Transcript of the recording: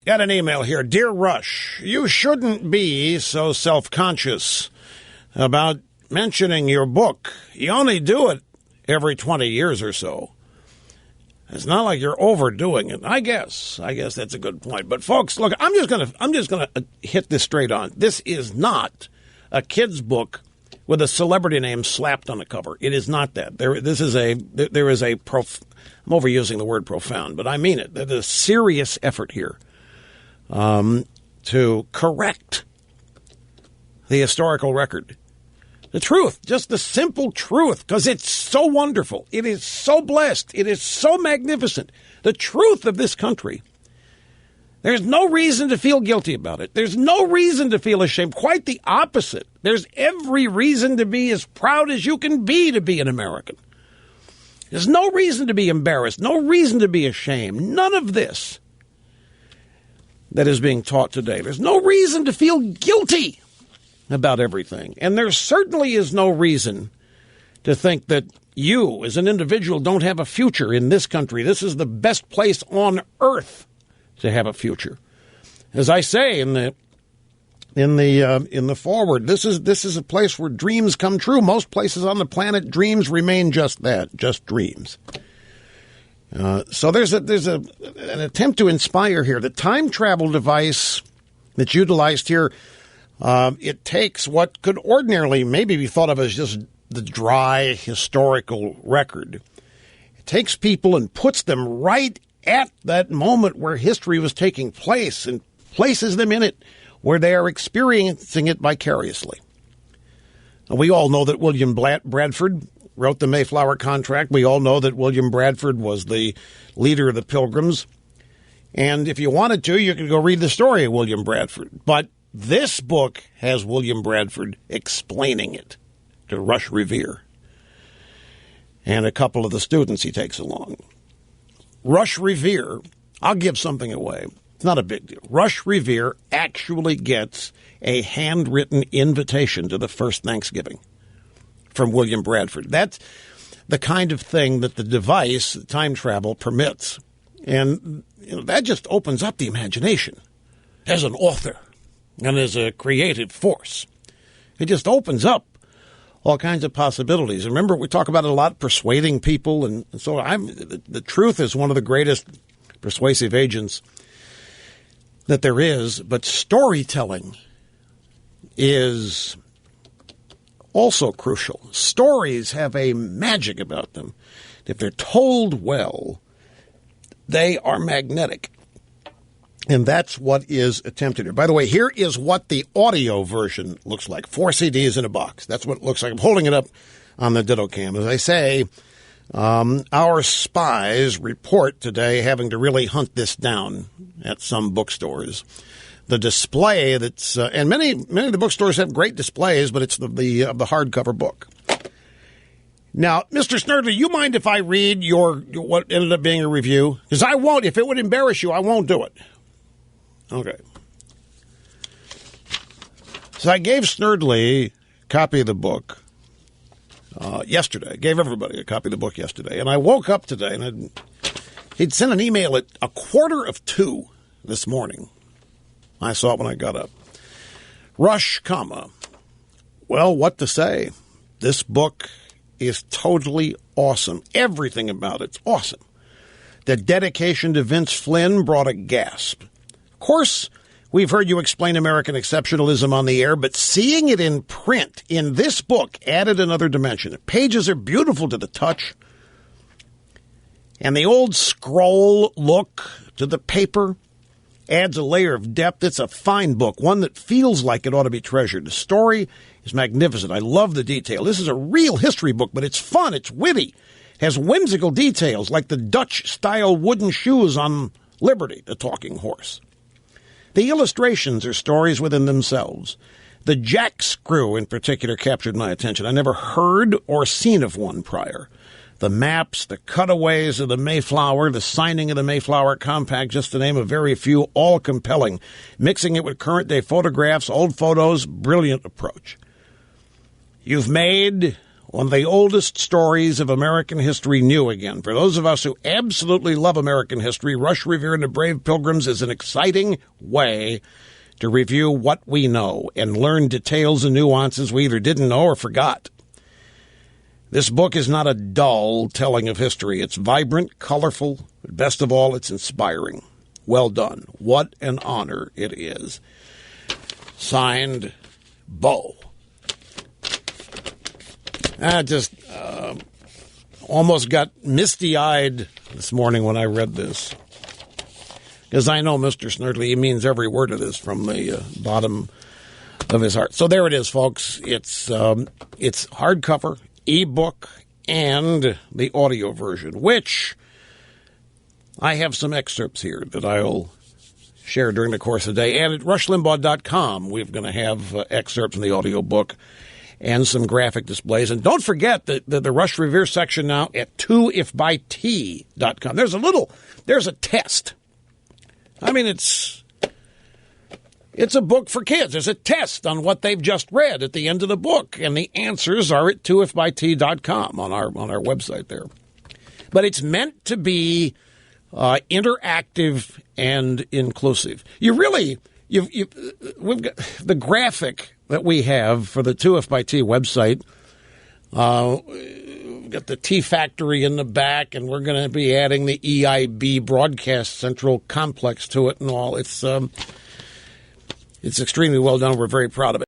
Got an email here. Dear Rush, you shouldn't be so self-conscious about mentioning your book. You only do it every 20 years or so. It's not like you're overdoing it. I guess that's a good point. But folks, look, I'm just gonna hit this straight on. This is not a kid's book with a celebrity name slapped on the cover. It is not that. I'm overusing the word profound, but I mean it. There's a serious effort here to correct the historical record. The truth, just the simple truth, because it's so wonderful. It is so blessed. It is so magnificent. The truth of this country. There's no reason to feel guilty about it. There's no reason to feel ashamed. Quite the opposite. There's every reason to be as proud as you can be an American. There's no reason to be embarrassed. No reason to be ashamed. None of this that is being taught today. There's no reason to feel guilty about everything. And there certainly is no reason to think that you, as an individual, don't have a future in this country. This is the best place on earth to have a future. As I say in the foreword, this is a place where dreams come true. Most places on the planet, dreams remain just that, just dreams. So there's an attempt to inspire here. The time travel device that's utilized here, it takes what could ordinarily maybe be thought of as just the dry historical record. It takes people and puts them right at that moment where history was taking place and places them in it where they are experiencing it vicariously. And we all know that William Bradford wrote the Mayflower Contract. We all know that William Bradford was the leader of the Pilgrims. And if you wanted to, you could go read the story of William Bradford. But this book has William Bradford explaining it to Rush Revere and a couple of the students he takes along. Rush Revere, I'll give something away. It's not a big deal. Rush Revere actually gets a handwritten invitation to the first Thanksgiving from William Bradford. That's the kind of thing that the device, time travel, permits. And that just opens up the imagination as an author and as a creative force. It just opens up all kinds of possibilities. Remember, we talk about it a lot, persuading people. And so the truth is one of the greatest persuasive agents that there is. But storytelling is also crucial. Stories have a magic about them. If they're told well, they are magnetic. And that's what is attempted here. By the way, here is what the audio version looks like. 4 CDs in a box. That's what it looks like. I'm holding it up on the Ditto Cam. As I say, our spies report today having to really hunt this down at some bookstores. The display that's and many of the bookstores have great displays, but it's the hardcover book. Now, Mr. Snerdley, you mind if I read what ended up being a review? Because I won't. If it would embarrass you, I won't do it. Okay. So I gave Snerdley a copy of the book yesterday. I gave everybody a copy of the book yesterday. And I woke up today, and he'd sent an email at 1:45 this morning. I saw it when I got up. Rush, well, what to say? This book is totally awesome. Everything about it's awesome. The dedication to Vince Flynn brought a gasp. Of course, we've heard you explain American exceptionalism on the air, but seeing it in print in this book added another dimension. The pages are beautiful to the touch. And the old scroll look to the paper adds a layer of depth. It's a fine book, one that feels like it ought to be treasured. The story is magnificent. I love the detail. This is a real history book, but it's fun. It's witty. Has whimsical details like the Dutch-style wooden shoes on Liberty, the talking horse. The illustrations are stories within themselves. The jack screw in particular captured my attention. I never heard or seen of one prior. The maps, the cutaways of the Mayflower, the signing of the Mayflower Compact, just to name a very few, all compelling. Mixing it with current-day photographs, old photos, brilliant approach. You've made one of the oldest stories of American history new again. For those of us who absolutely love American history, Rush, Revere, and the Brave Pilgrims is an exciting way to review what we know and learn details and nuances we either didn't know or forgot. This book is not a dull telling of history. It's vibrant, colorful, but best of all, it's inspiring. Well done. What an honor it is. Signed, Bo. I just almost got misty-eyed this morning when I read this. Because I know Mr. Snerdley, he means every word of this from the bottom of his heart. So there it is, folks. It's hardcover, ebook, and the audio version, which I have some excerpts here that I'll share during the course of the day. And at rushlimbaugh.com, we're going to have excerpts from the audio book and some graphic displays. And don't forget the Rush Revere section now at 2ifbyt.com. There's a test. I mean, it's a book for kids. There's a test on what they've just read at the end of the book, and the answers are at 2ifbyt.com on our website there. But it's meant to be interactive and inclusive. We've got the graphic that we have for the 2FbyT website. We've got the Tea Factory in the back, and we're going to be adding the EIB Broadcast Central complex to it and all. It's extremely well done. We're very proud of it.